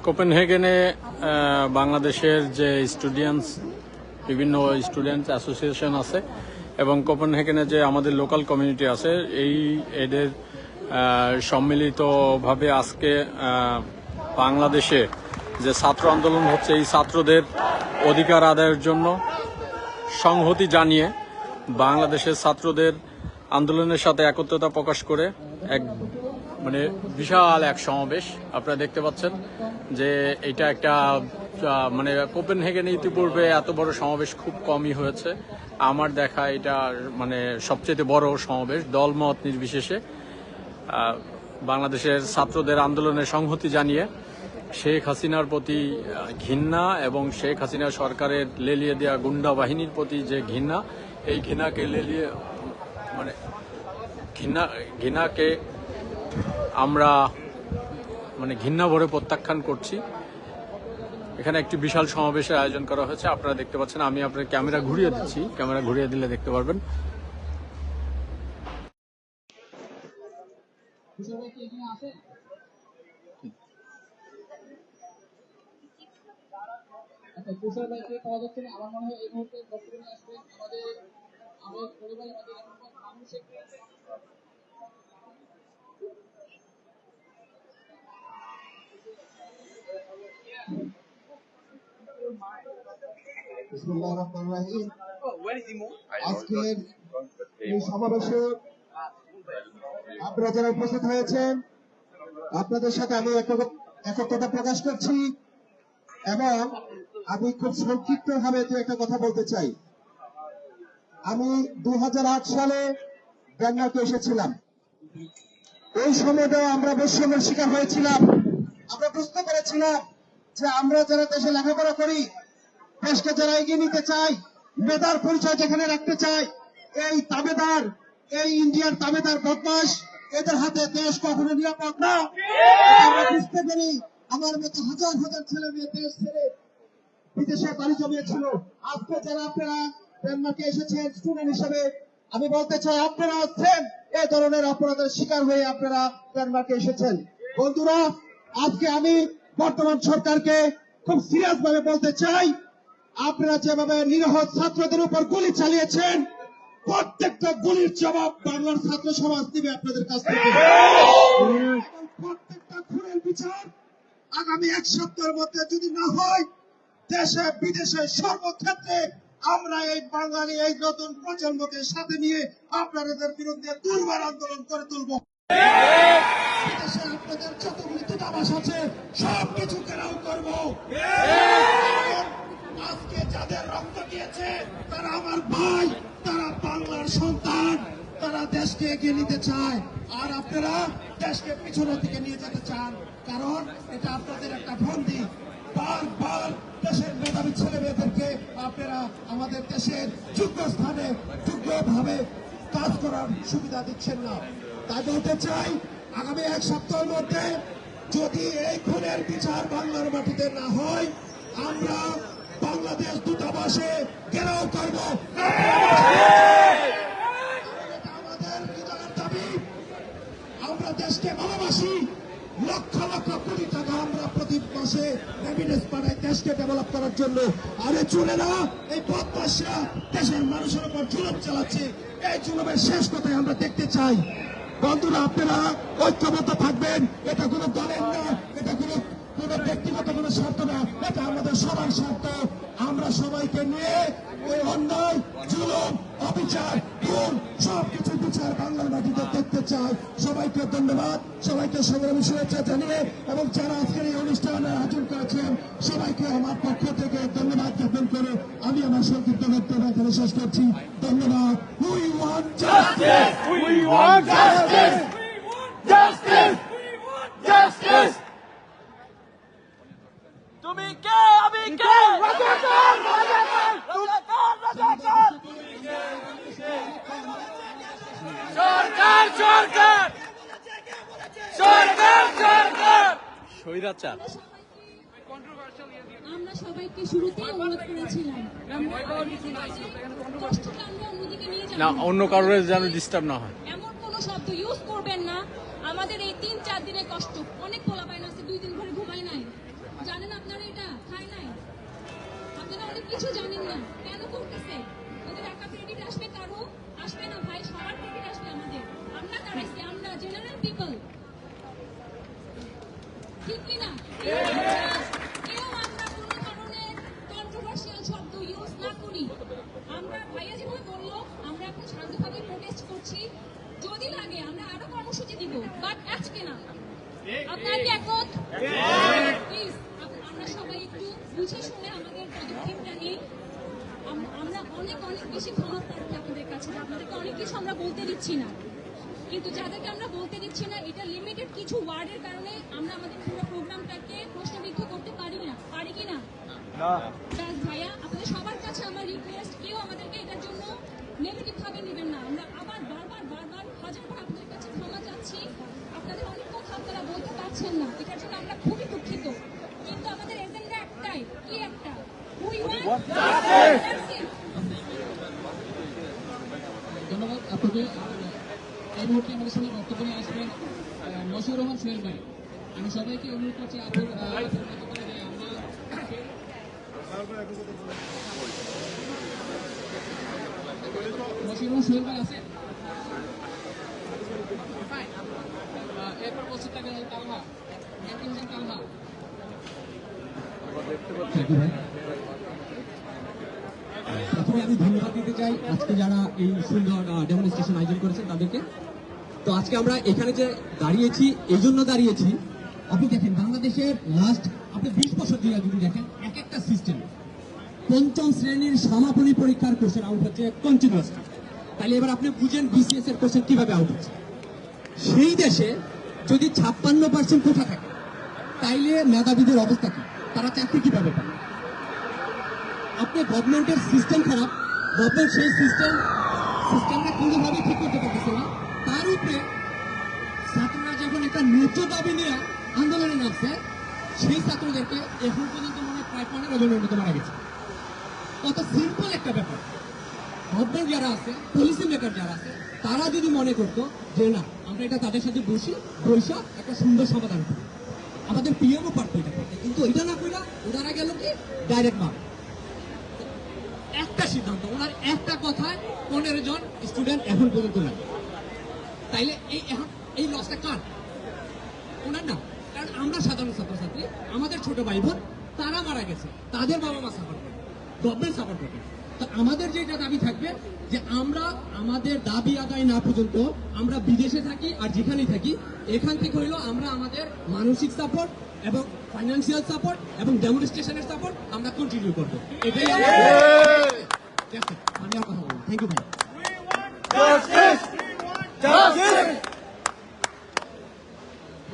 কোপেনহেগেনে বাংলাদেশের যে স্টুডেন্টস বিভিন্ন স্টুডেন্টস অ্যাসোসিয়েশন আছে এবং কোপেনহেগেনে যে আমাদের লোকাল কমিউনিটি আছে এদের সম্মিলিতভাবে আজকে বাংলাদেশে যে ছাত্র আন্দোলন হচ্ছে এই ছাত্রদের অধিকার আদায়ের জন্য সংহতি জানিয়ে বাংলাদেশের ছাত্রদের আন্দোলনের সাথে একত্রতা প্রকাশ করে এক বিশাল এক সমাবেশ আপনারা দেখতে পাচ্ছেন যে এটা একটা কোপেনহেগেনে ইতিপূর্বে এত বড় সমাবেশ খুব কমই হয়েছে। আমার দেখা এটা সবচেয়ে বড় সমাবেশ, দলমত নির্বিশেষে বাংলাদেশের ছাত্রদের আন্দোলনের সংহতি জানিয়ে শেখ হাসিনার প্রতি ঘৃণা এবং শেখ হাসিনা সরকারের লেলিয়ে দেওয়া গুন্ডা বাহিনীর প্রতি যে ঘৃণা, এই ঘৃণাকে লেলিয়ে ঘৃণাকে আমরা ঘৃণা ভরে প্রত্যাখ্যান করছি। এখানে একটি বিশাল সমাবেশের আয়োজন করা হয়েছে, আপনারা দেখতে পাচ্ছেন। আমি আপনার ক্যামেরা ঘুরিয়ে দিচ্ছি, ক্যামেরা ঘুরিয়ে দিলে দেখতে পারবেন। আজকের এই সমাবেশে আপনারা যারা উপস্থিত হয়েছেন আপনাদের সাথে আমি একত্রতা প্রকাশ করছি এবং আমি খুব সংক্ষিপ্ত ভাবে একটা কথা বলতে চাই। আমি 2008 সালে ডেনমার্কে এসেছিলাম। ওই সময়টাও আমরা বৈষম্যের শিকার হয়েছিলাম। আমরা বুঝতে পেরেছিলাম যে আমরা যারা দেশে লেখাপড়া করি, দেশকে যারা এগিয়ে নিতে চাই, মেধার পরিচয় যেখানে রাখতে চাই, এই ইন্ডিয়ার তাবেদার বদমাশ এদের হাতে দেশ কখনো নিরাপদ না। আমরা বুঝতে পারি। আমার মতো হাজার হাজার ছেলে মেয়ে দেশ ছেড়ে বিদেশে বাড়ি জমিয়েছিল। আজকে যারা আপনারা ডেনমার্কে এসেছেন স্টুডেন্ট হিসেবে, আমি বলতে চাই আপনারা আছেন এই ধরনের অপরাধের শিকার হয়ে আপনারা ডেনমার্কে এসেছেন। বন্ধুরা, আজকে আমি বর্তমান সরকারকে খুব সিরিয়াস ভাবে বলতে চাই, আপনারা যেভাবে নিরীহ ছাত্রদের উপর গুলি চালিয়েছেন, প্রত্যেকটা গুলির জবাব বাংলার ছাত্র সমাজ দিবে আপনাদের কাছ থেকে। প্রত্যেকটা খুনের বিচার আগামী 1 সপ্তাহের মধ্যে যদি না হয়, দেশে বিদেশে সর্বক্ষেত্রে আমরা এই বাঙালি এই নতুন প্রজন্মকে সাথে নিয়ে আপনাদের বিরুদ্ধে দুর্বার আন্দোলন করে তুলব। বিদেশে আপনাদের যতগুলি দূতাবাস আছে সবকিছু ঘেরাও করব। আজকে যাদের রক্ত দিয়েছে তারা আমার ভাই, তারা বাংলার সন্তান, তারা দেশকে এগিয়ে নিতে চায়, আর আপনারা দেশকে পিছনের দিকে নিয়ে যেতে চান। কারণ এটা আপনাদের একটা বন্দী। বারবার দেশের মেধাবী ছেলে মেয়েদেরকে আপনারা আমাদের দেশের যোগ্য স্থানে যোগ্যভাবে কাজ করার সুবিধা দিচ্ছেন না। তাই বলতে চাই, আগামী 1 সপ্তাহের মধ্যে যদি এই খুনের বিচার বাংলার মাটিতে না হয়, আমরা বাংলাদেশ দূতাবাসে ঘেরাও করব। আমাদের হৃদয়ের দাবি, আমরা দেশকে ভালোবাসি। লক্ষ লক্ষ কোটি টাকা আমরা প্রতি মাসে রেমিটেন্স পাঠাই দেশকে ডেভেলপ করার জন্য। আরে চলে না, এই বদমাশরা দেশের মানুষের উপর জুলুম চালাচ্ছে। এই জুলুমের শেষ কথাই আমরা দেখতে চাই। বন্ধুরা, আপনারা ঐক্যবদ্ধ থাকবেন। এটা কোনো দলের না, এটা কোনো ব্যক্তিগত কোনো স্বার্থ না, এটা আমাদের সবার স্বার্থ। আমরা সবাইকে নিয়ে ওই অন্যায়, জুলুম, অবিচার, খুন সবকিছু বিচার বাংলার মাটিতে দেখতে চাই। সবাইকে ধন্যবাদ, সবাইকে সংগ্রামী শুভেচ্ছা জানিয়ে এবং যারা আজকের এই অনুষ্ঠানে আয়োজন করেছেন সবাইকে আমার পক্ষ থেকে ধন্যবাদ জ্ঞাপন করে আমি আমার সংক্ষিপ্ত বক্তব্য এখানে শেষ করছি। ধন্যবাদ। We want justice! We want justice! Justice! Justice! তুমি কে, আমি কে? রাজাকার! রাজাকার! রাজাকার! রাজাকার! সরকার! সরকার! সরকার! সরকার! স্বৈরাচার। আমরা সবাইকে শুরুতেই অনুরোধ করেছিলাম না, অন্য কারোর যেন ডিস্টার্ব না হয়, এমন কোন শব্দ ইউজ করবেন না। আমাদের এই 3-4 দিনের কষ্ট, অনেক পোলাপাইন আছে 2 দিন ধরে ঘুমায় নাই। জানেন আপনারা এটা খায় নাই? আপনারা অনেক কিছু জানেন না। কেন করতেছে? ওদের একা ক্রেডিট আসবে কারো? আসবে না ভাই, সবার ক্রেডিট আসবে আমাদের। আমরা দাঁড়াইছি, আমরা জেনারেল পিপল। ঠিক কি না? কেউ আমরা কোনো ধরনের কন্ট্রোভার্সিয়াল শব্দ ইউজ না করি। আমরা ভাইয়া যেভাবে বললো, আমরা এখন শান্তভাবে প্রোটেস্ট করছি। যদি লাগে আমরা আরো কর্মসূচি দিব, বাট আজকে না। আপনারা কি একমত? প্লিজ আমরা সবাই একটু বুঝে শুনে আমাদের পদক্ষেপটা নিই। আমরা অনেক অনেক বেশি ক্ষমা প্রার্থী আপনাদের কাছে, আপনাদেরকে অনেক কিছু আমরা বলতে দিচ্ছি না, কিন্তু যাদেরকে আমরা বলতে দিচ্ছি না, এটা লিমিটেড কিছু ওয়ার্ডের কারণে আমরা আমাদের পুরো প্রোগ্রামটাকে প্রশ্নবিদ্ধ করতে পারি কি না? ব্যাস ভাইয়া, আপনাদের সবার কাছে আমার রিকোয়েস্ট, কেউ আমাদেরকে এটার জন্য নেগেটিভ ভাবে নেবেন না। আমরা আবার বারবার হাজারবার আপনাদের কাছে ক্ষমা চাচ্ছি। আপনাদের অনেক কথা আপনারা বলতে পারছেন না, এটার জন্য আমরা খুবই দুঃখিত। কিন্তু আমাদের এজেন্ডা একটাই, কি একটা? We want justice. ধন্যবাদ আপনাকে। এই মুহূর্তে আমাদের সঙ্গে বক্তব্য নিয়ে আসবেন মশিউর রহমান সোহেল ভাই। আমি সবাইকে অনুরোধ করছি আপুর মতো করে যে আমরা মশিউর রহমান সোহেল ভাই আছে। এরপর বসে থাকে তালহা, তালহা। প্রথমে আমি ধন্যবাদ দিতে চাই আজকে যারা এই সুন্দর ডেমনস্ট্রেশন আয়োজন করেছেন তাদেরকে। তো আজকে আমরা এখানে যে দাঁড়িয়েছি, এই জন্য দাঁড়িয়েছি, আপনি দেখেন বাংলাদেশের লাস্ট আপনি 20 বছর ধরে যদি দেখেন এক একটা সিস্টেম, পঞ্চম শ্রেণীর সমাপনী পরীক্ষার কোশ্চেন আউট হচ্ছে কন্টিনিউয়াস। তাহলে এবার আপনি বুঝেন বিসিএস এর কোশ্চেন কিভাবে আউট হচ্ছে। সেই দেশে যদি 56% কোঠা থাকে, তাইলে মেধাবীদের অবস্থা কি? তারা চাকরি কিভাবে পাবে? আপনি গভর্নমেন্টের সিস্টেম খারাপ, গভর্নমেন্ট সেই সিস্টেমটা কোনোভাবে ঠিক করতে পারতেছে না। তার উপরে ছাত্ররা যখন একটা ন্যায্য দাবি নিয়ে আন্দোলনে নামছে, সেই ছাত্রদেরকে এখন পর্যন্ত মনে হয় প্রায় 15 জনের মতো মারা গেছে। কত সিম্পল একটা ব্যাপার। গভর্নমেন্ট যারা আছে, পলিসি মেকার যারা আছে, তারা যদি মনে করতো যে না, আমরা এটা তাদের সাথে বসে একটা সুন্দর সমাধান করি, আমাদের পিএমও পারতো এটা করতে, কিন্তু এটা না কইরা ওনারা গেল কি ডাইরেক্ট মার। একটা সিদ্ধান্ত, ওনার একটা কথায় 15 জন স্টুডেন্ট এখন পর্যন্ত লাগে। তাইলে এই লসটা কার? ওনার না, কারণ আমরা সাধারণ ছাত্রছাত্রী, আমাদের ছোট ভাই বোন তারা মারা গেছে, তাদের বাবা মা সাপোর্ট করে, গভর্নমেন্ট সাপোর্ট করে। তো আমাদের যেটা দাবি থাকবে যে আমরা আমাদের দাবি আদায় না পর্যন্ত আমরা বিদেশে থাকি আর যেখানেই থাকি, এখান থেকে হইলো আমরা আমাদের মানসিক সাপোর্ট এবং ফাইন্যান্সিয়াল সাপোর্ট এবং ডেমনস্ট্রেশনের সাপোর্ট আমরা কন্টিনিউ করবো। এটাই আমি আর কথা বলবো। থ্যাংক ইউ ভাই।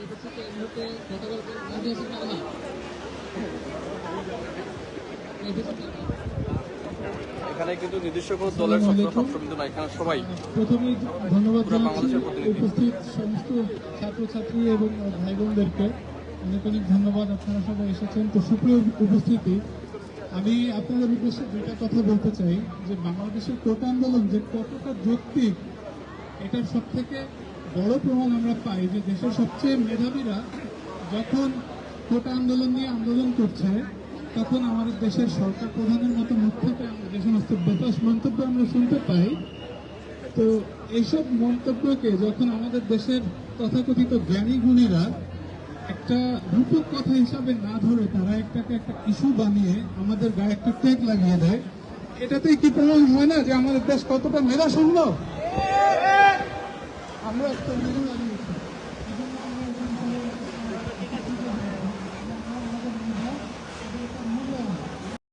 এই মুহূর্তে কথা বলবেন মঞ্জু হাসান তালহা। এখানে কিন্তু নির্দিষ্ট কোনো দলের ছাত্রবৃন্দ না, এখানে সবাই প্রথমেই ধন্যবাদ পুরো বাংলাদেশের জানাচ্ছি প্রতিনিধি। উপস্থিত সমস্ত ছাত্রছাত্রী এবং ভাই বোনদেরকে অনেক অনেক ধন্যবাদ, আপনারা সবাই এসেছেন। তো সুপ্রিয় উপস্থিতি, আমি আপনাদের উদ্দেশ্যে দুইটা কথা বলতে চাই যে বাংলাদেশের কোটা আন্দোলন যে কতটা যৌক্তিক, এটার সব থেকে বড় প্রমাণ আমরা পাই যে দেশের সবচেয়ে মেধাবীরা যখন কোটা আন্দোলন নিয়ে আন্দোলন করছে, তখন আমাদের দেশের সরকার প্রধানের মতো মুখ থেকে যে সমস্ত বেফাস মন্তব্য আমরা শুনতে পাই, তো এইসব মন্তব্যকে যখন আমাদের দেশের তথাকথিত জ্ঞানী গুণীরা একটা রূপক কথা হিসাবে না ধরে তারা একটা ইস্যু বানিয়ে আমাদের গায়ে একটা ট্যাগ লাগিয়ে দেয়, এটাতেই কি প্রমাণ হয় না যে আমাদের দেশ কতটা মেধাশূন্য? আমরা